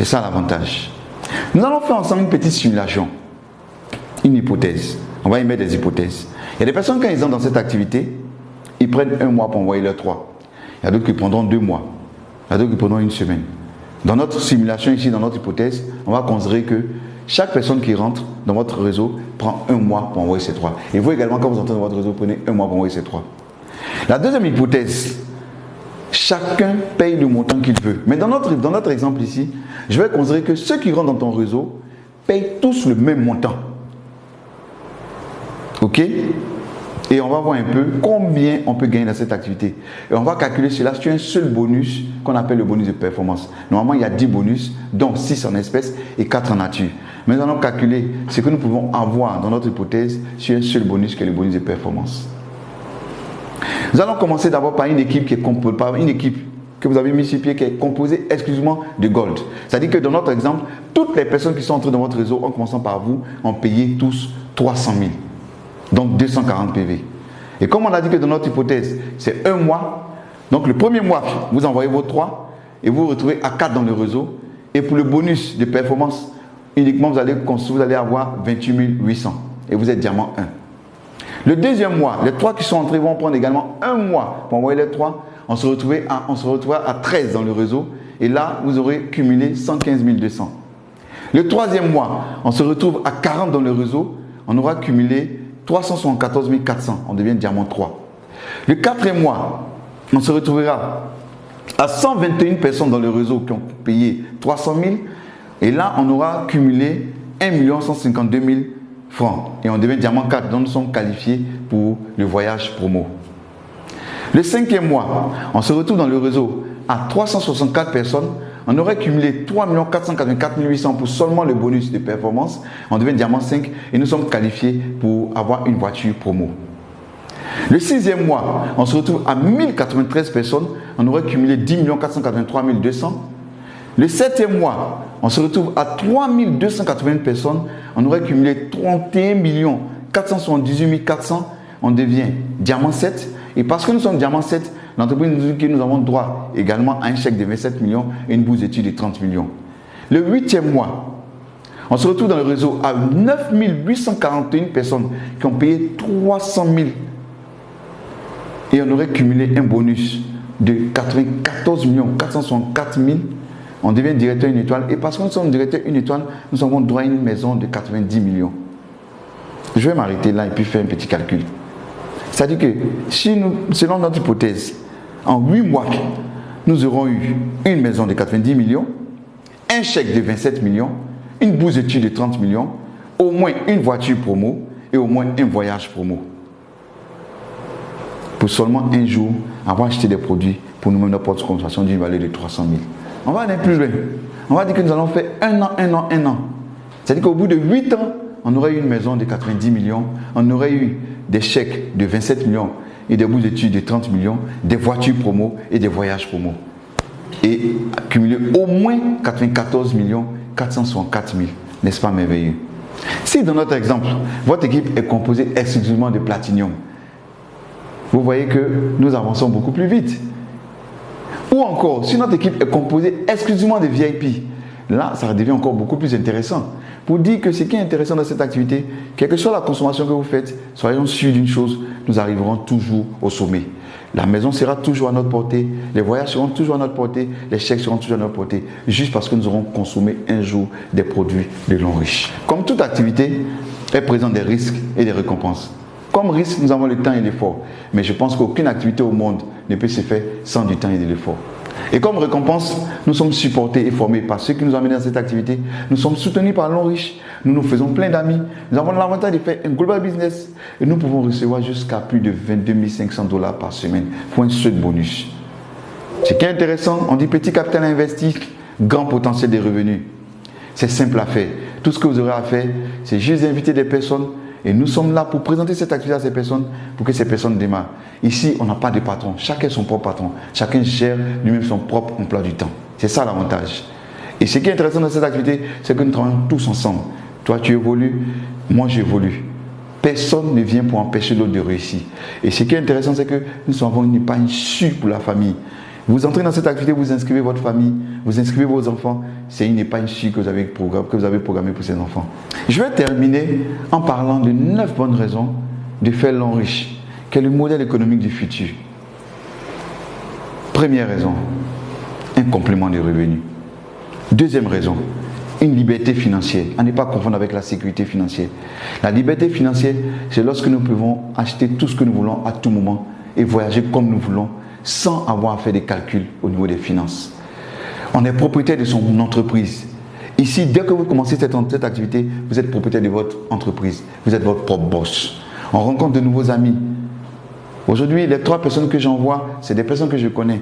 C'est ça l'avantage. Nous allons faire ensemble une petite simulation, une hypothèse. On va y mettre des hypothèses. Il y a des personnes, quand ils entrent dans cette activité, ils prennent 1 mois pour envoyer leurs 3. Il y a d'autres qui prendront 2 mois. Il y a d'autres qui prendront 1 semaine. Dans notre simulation ici, dans notre hypothèse, on va considérer que chaque personne qui rentre dans votre réseau prend 1 mois pour envoyer ses 3. Et vous également, quand vous entrez dans votre réseau, prenez 1 mois pour envoyer ses 3. La deuxième hypothèse, chacun paye le montant qu'il veut. Mais dans notre exemple ici, je vais considérer que ceux qui rentrent dans ton réseau payent tous le même montant. Ok? Et on va voir un peu combien on peut gagner dans cette activité. Et on va calculer cela sur un seul bonus qu'on appelle le bonus de performance. Normalement, il y a 10 bonus, dont 6 en espèces et 4 en nature. Mais nous allons calculer ce que nous pouvons avoir dans notre hypothèse sur un seul bonus qui est le bonus de performance. Nous allons commencer d'abord par une équipe qui est composée, par une équipe que vous avez mis sur pied qui est composée exclusivement de gold. C'est-à-dire que dans notre exemple, toutes les personnes qui sont entrées dans votre réseau, en commençant par vous, ont payé tous 300 000. Donc 240 PV. Et comme on a dit que dans notre hypothèse, c'est 1 mois, donc le premier mois, vous envoyez vos 3 et vous vous retrouvez à 4 dans le réseau. Et pour le bonus de performance, uniquement vous allez avoir 28 800 et vous êtes diamant 1. Le deuxième mois, les 3 qui sont entrés vont prendre également 1 mois pour envoyer les 3. On se retrouvera à 13 dans le réseau et là, vous aurez cumulé 115 200. Le troisième mois, on se retrouve à 40 dans le réseau, on aura cumulé 374 400, on devient diamant 3. Le quatrième mois, on se retrouvera à 121 personnes dans le réseau qui ont payé 300 000 et là, on aura cumulé 1 152 000 francs et on devient diamant 4, donc nous sommes qualifiés pour le voyage promo. Le cinquième mois, on se retrouve dans le réseau à 364 personnes. On aurait cumulé 3 484 800 pour seulement le bonus de performance. On devient diamant 5 et nous sommes qualifiés pour avoir une voiture promo. Le sixième mois, on se retrouve à 1093 personnes. On aurait cumulé 10 483 200. Le septième mois, on se retrouve à 3280 personnes. On aurait cumulé 31 478 400. On devient diamant 7. Et parce que nous sommes diamant 7, l'entreprise nous dit que nous avons droit également à un chèque de 27 millions et une bourse d'études de 30 millions. Le huitième mois, on se retrouve dans le réseau à 9 841 personnes qui ont payé 300 000 et on aurait cumulé un bonus de 94 464 000. On devient directeur une étoile et parce que nous sommes directeur une étoile, nous avons droit à une maison de 90 millions. Je vais m'arrêter là et puis faire un petit calcul. C'est-à-dire que si nous, selon notre hypothèse, en 8 mois, nous aurons eu une maison de 90 millions, un chèque de 27 millions, une bourse d'études de 30 millions, au moins une voiture promo et au moins un voyage promo. Pour seulement un jour avoir acheté des produits pour nous-mêmes notre porte de consommation d'une valeur de 300 000. On va aller plus loin. On va dire que nous allons faire 1 an. C'est-à-dire qu'au bout de 8 ans, on aurait eu une maison de 90 millions, on aurait eu des chèques de 27 millions et des bourses d'études de 30 millions, des voitures promo et des voyages promo. Et accumuler au moins 94 464 000. N'est-ce pas merveilleux? Si dans notre exemple, votre équipe est composée exclusivement de Platinum, vous voyez que nous avançons beaucoup plus vite. Ou encore, si notre équipe est composée exclusivement de VIP, là, ça devient encore beaucoup plus intéressant. Pour dire que ce qui est intéressant dans cette activité, quelle que soit la consommation que vous faites, soyons sûrs d'une chose, nous arriverons toujours au sommet. La maison sera toujours à notre portée, les voyages seront toujours à notre portée, les chèques seront toujours à notre portée, juste parce que nous aurons consommé un jour des produits de l'homme riche. Comme toute activité, elle présente des risques et des récompenses. Comme risque, nous avons le temps et l'effort. Mais je pense qu'aucune activité au monde ne peut se faire sans du temps et de l'effort. Et comme récompense, nous sommes supportés et formés par ceux qui nous ont amenés dans cette activité. Nous sommes soutenus par l'homme riche. Nous nous faisons plein d'amis. Nous avons l'avantage de faire un global business. Et nous pouvons recevoir jusqu'à plus de 22 500 $ par semaine pour un seul bonus. Ce qui est intéressant, on dit petit capital investi, grand potentiel de revenus. C'est simple à faire. Tout ce que vous aurez à faire, c'est juste inviter des personnes. Et nous sommes là pour présenter cette activité à ces personnes, pour que ces personnes démarrent. Ici, on n'a pas de patron. Chacun son propre patron. Chacun gère lui-même son propre emploi du temps. C'est ça l'avantage. Et ce qui est intéressant dans cette activité, c'est que nous travaillons tous ensemble. Toi, tu évolues, moi, j'évolue. Personne ne vient pour empêcher l'autre de réussir. Et ce qui est intéressant, c'est que nous avons une épargne sûre pour la famille. Vous entrez dans cette activité, vous inscrivez votre famille, vous inscrivez vos enfants. C'est une épargne sûre que vous avez programmée pour ces enfants. Je vais terminer en parlant de 9 bonnes raisons de faire l'homme riche, qui est le modèle économique du futur. Première raison, un complément de revenus. Deuxième raison, une liberté financière. À ne pas confondre avec la sécurité financière. La liberté financière, c'est lorsque nous pouvons acheter tout ce que nous voulons à tout moment et voyager comme nous voulons sans avoir à faire des calculs au niveau des finances. On est propriétaire de son entreprise. Ici, dès que vous commencez cette activité, vous êtes propriétaire de votre entreprise. Vous êtes votre propre boss. On rencontre de nouveaux amis. Aujourd'hui, les 3 personnes que j'envoie, c'est des personnes que je connais.